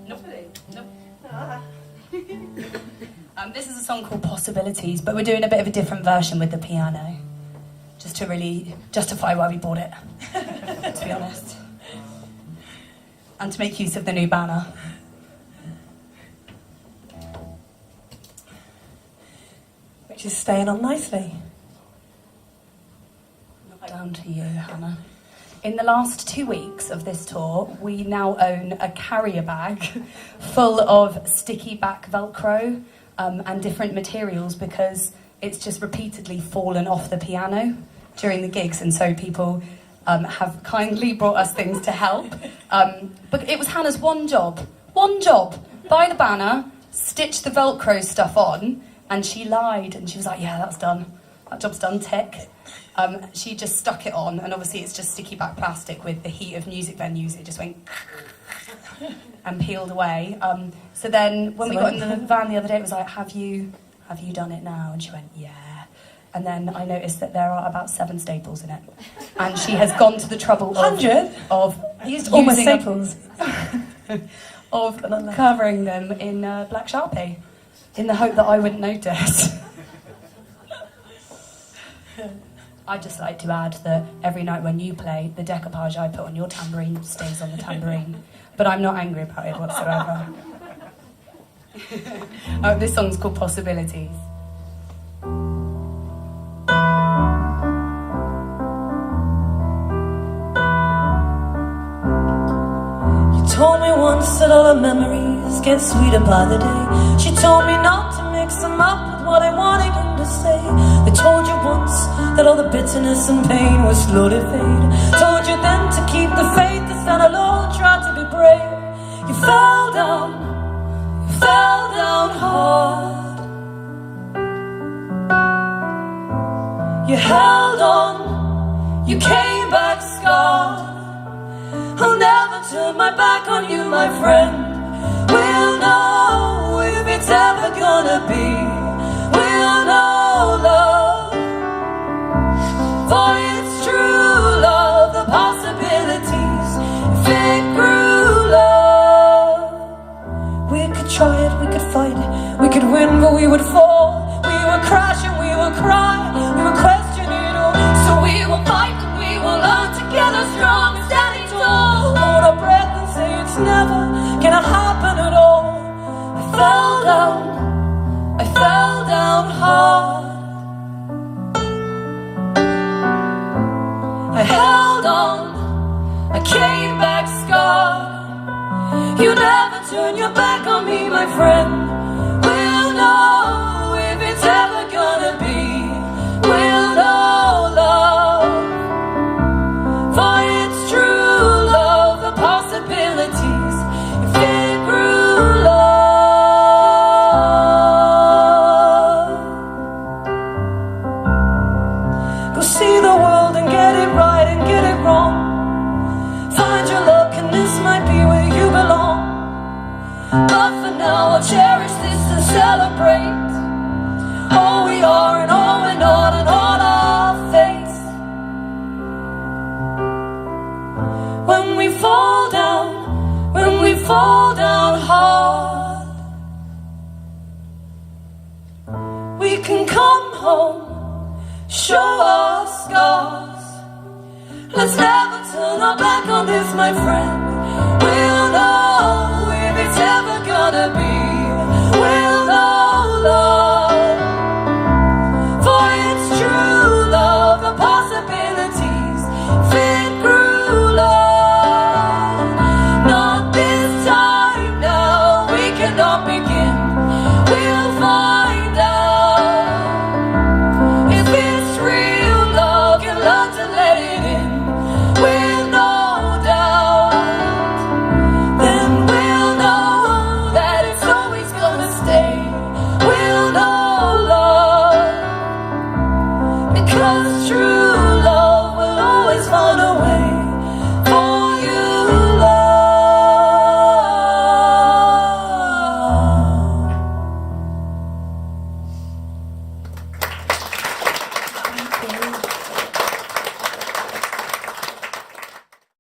Nobody. Nope. This is a song called Possibilities, but we're doing a bit of a different version with the piano, just to really justify why we bought it, to be honest. And to make use of the new banner. Which is staying on nicely. Not down to you, Hannah. In the last 2 weeks of this tour, we now own a carrier bag full of sticky back Velcro and different materials because it's just repeatedly fallen off the piano during the gigs, and so people have kindly brought us things to help. But it was Hannah's one job, buy the banner, stitch the Velcro stuff on, and she lied, and she was like, yeah, that's done. That job's done, tick. She just stuck it on, and obviously it's just sticky back plastic with the heat of music venues. It just went and peeled away. So then when we got in the van the other day, it was like, have you done it now? And she went, yeah. And then I noticed that there are about 7 staples in it. And she has gone to the trouble of... 100? Of used all my staples. of covering them in black Sharpie, in the hope that I wouldn't notice. I'd just like to add that every night when you play, the decoupage I put on your tambourine stays on the tambourine. But I'm not angry about it whatsoever. This song's called Possibilities. Told me once that all her memories get sweeter by the day. She told me not to mix them up with what I wanted him to say. They told you once that all the bitterness and pain was slow to fade. Told you then to keep the faith, to stand alone, try to be brave. You fell down hard. You held on, you came back scarred. I'll never turn my back on you, my friend. We'll know if it's ever gonna be. We'll know love, for it's true love, the possibilities. If it grew love, we could try it, we could fight it, we could win, but we would fall. We would crash and we would cry, we would question it all. So we will fight and we will learn together, strong and standing. Hold our breath and say it's never gonna happen at all. I fell down hard. I held on, I came back scarred. You never turn your back on me, my friend. We'll know if it's ever gonna be. We'll know love, for it's true. Possibilities, if it grew love. Go see the world and get it right and get it wrong. Find your luck and this might be where you belong. But for now I'll cherish this and celebrate all we are and all we're not and all our fates. When we fall down hard, we can come home, show our scars. Let's never turn our back on this, my friend.